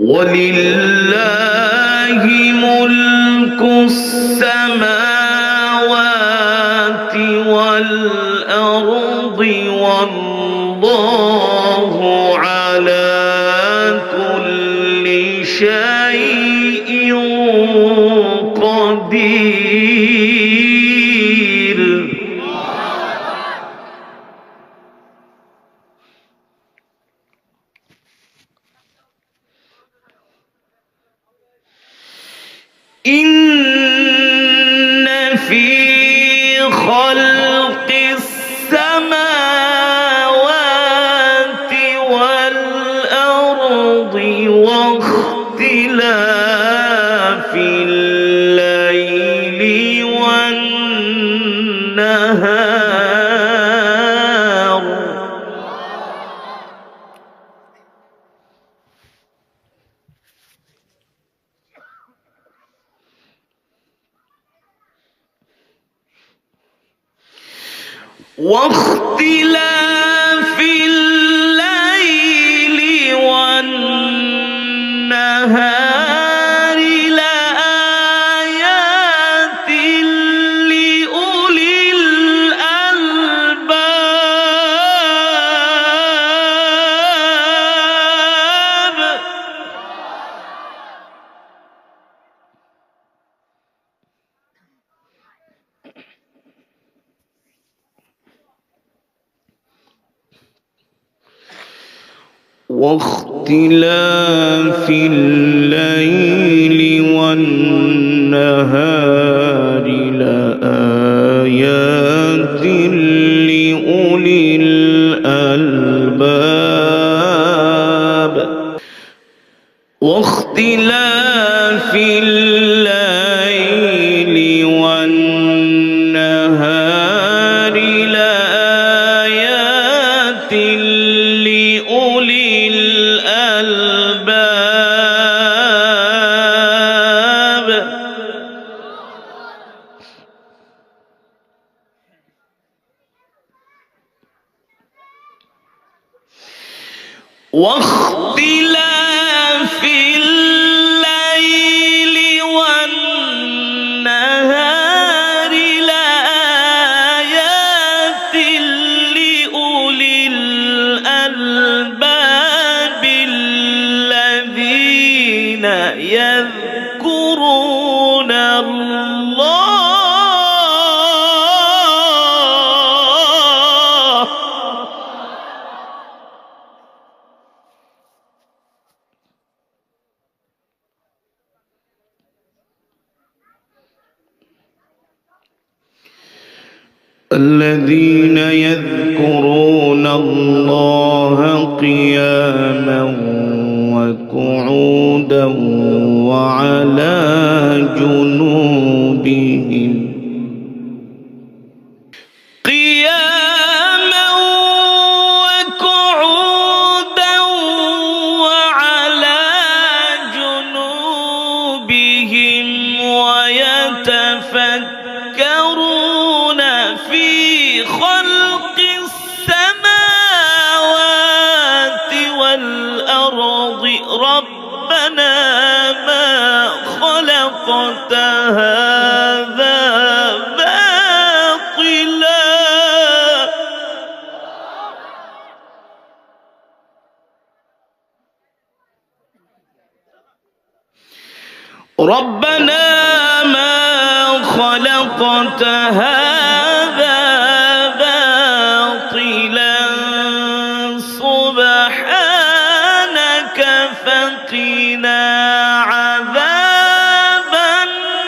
ولله ملك السماوات والأرض والله على كل شيء قدير. إن في خلق السماوات والأرض واختلاف الليل والنهار واختلاف الليل والنهار لآيات لأولي الألباب. واختلاف الليل والنهار لآيات لأولي الألباب. واختلاف الليل والنهار لآيات لأولي الألباب. واختلاف الليل والنهار لآيات لأولي الألباب الذين يذكرون الله الذين يذكرون الله قياما وقعودا وعلى جنوبهم قياما وقعودا وعلى جنوبهم ويتفكرون في خلق السماوات والأرض ربنا ما خلقت هذا باطلا ربنا ما خلقت هذا باطلا سبحانك فقنا عذاب النار.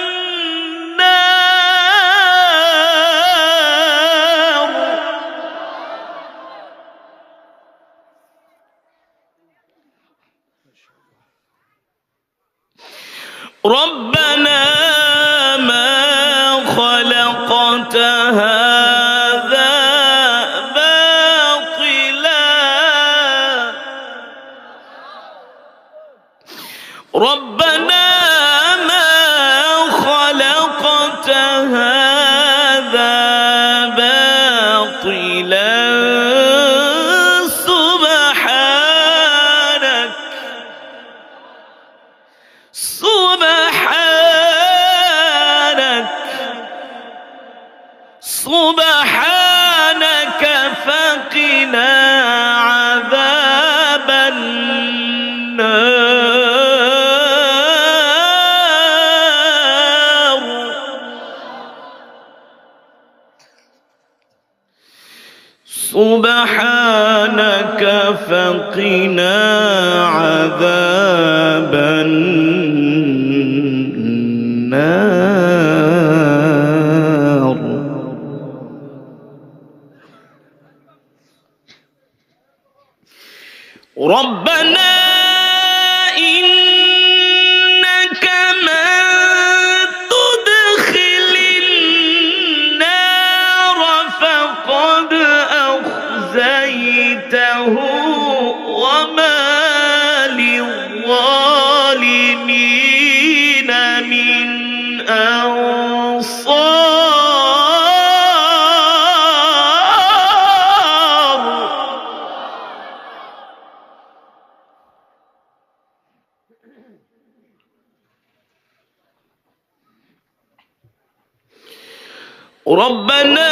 ربنا ما خلقت هذا باطلا ربنا ما خلقت هذا باطلا سبحانك فقنا عذاب النار. ربنا إنك من تدخل النار فقد أخزيته وما للظالمين من أنصار. ربنا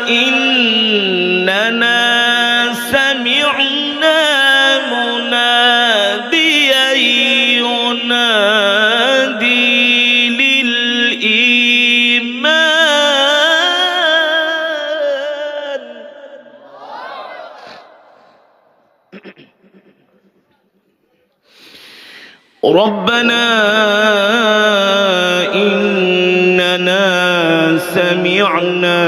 إننا سمعنا مناديا ينادي للإيمان. ربنا إننا سمعنا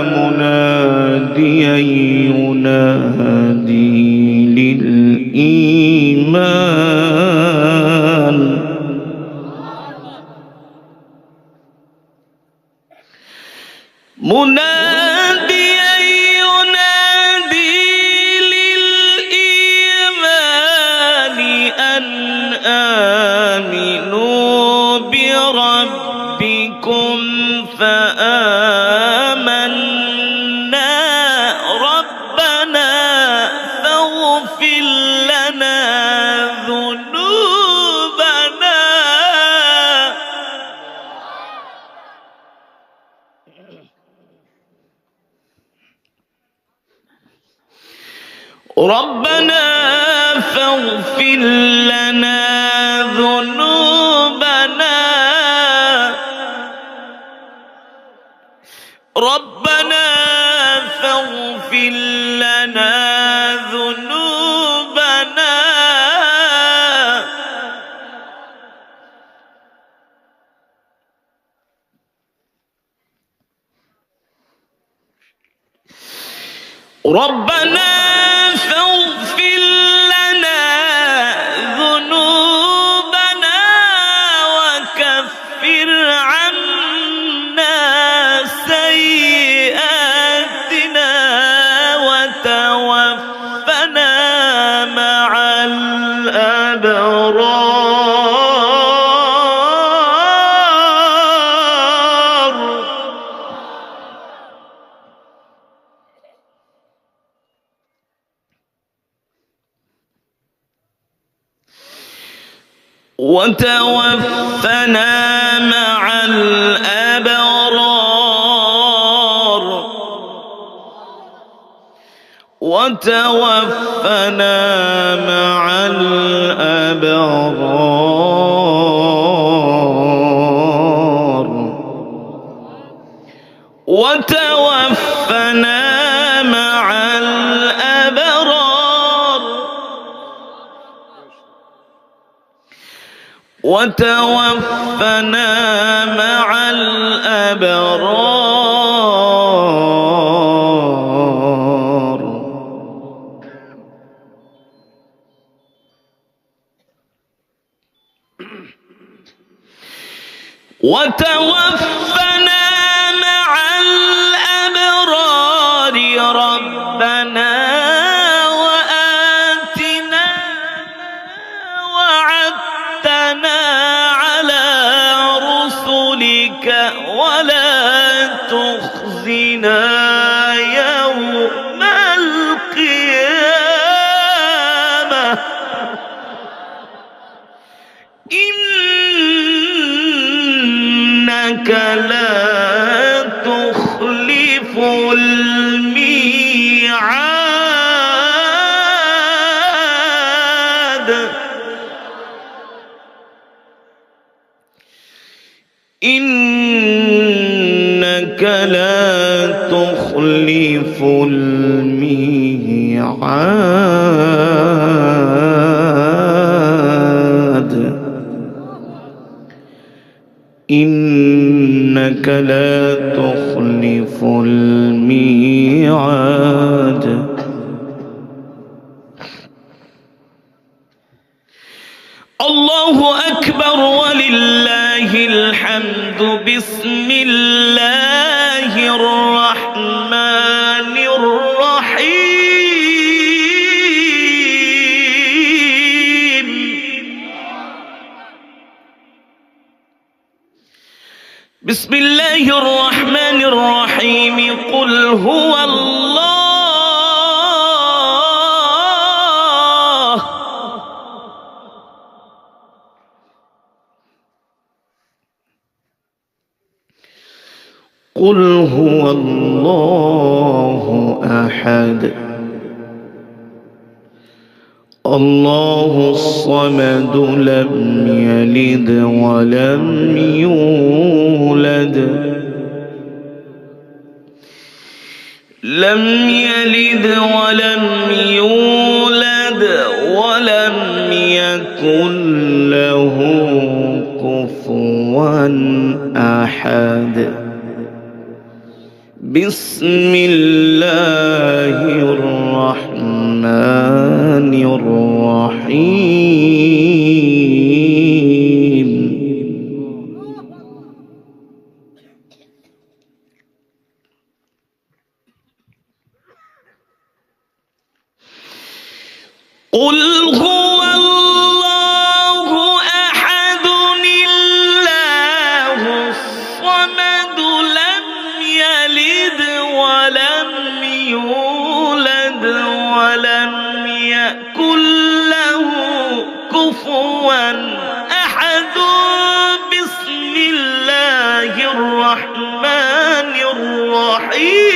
مناديا ينادي للإيمان. مناديا ينادي للإيمان أن آمنوا بربكم فآمنا. ربنا فاغفر لنا ذنوبنا. ربنا فاغفر لنا ذنوبنا. ربنا فاغفر لنا ذنوبنا. ربنا فاغفر لنا ذنوبنا وكفر عنا سيئاتنا وتوفنا مع الأبرار. وتوفنا مع الأبرار. وتوفنا مع الأبرار. وتوفنا مع الأبرار. وتوفنا مع الأبرار. وتوفنا مع الأبرار. ربنا وآتنا وعدتنا على رسلك ولا تخزنا يوم القيامة إنك لا تخلف الميعاد. إنك لا تخلف الميعاد. الميعاد إنك لا تخلف الميعاد. الله أكبر ولله الحمد. بسم الله الرحمن الرحيم. بسم الله الرحمن الرحيم. قل هو الله قل هو الله أحد الله الصمد لم يلد ولم يولد ولم يكن له كفوا أحد. بسم الله الرحمن الرحيم. قل هو الله أحد الله الصمد لم يلد ولم يولد ولم يكن له كفوا أحد. بسم الله الرحمن الرحيم.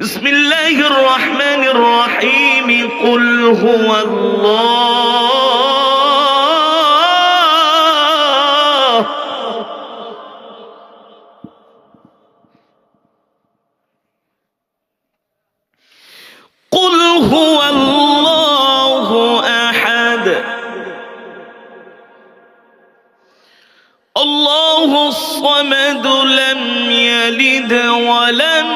بسم الله الرحمن الرحيم. قل هو الله قل هو الله أحد الله الصمد لم يلد ولم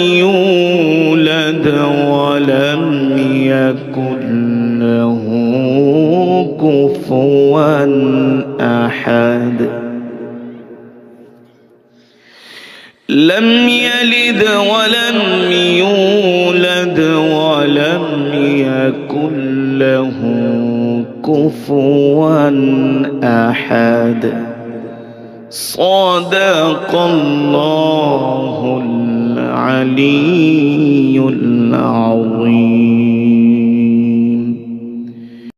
يولد ولم يكن له كفوا أحد. لم يلد ولم يولد ولم يكن له كفوا أحد. صدق الله العلي العظيم.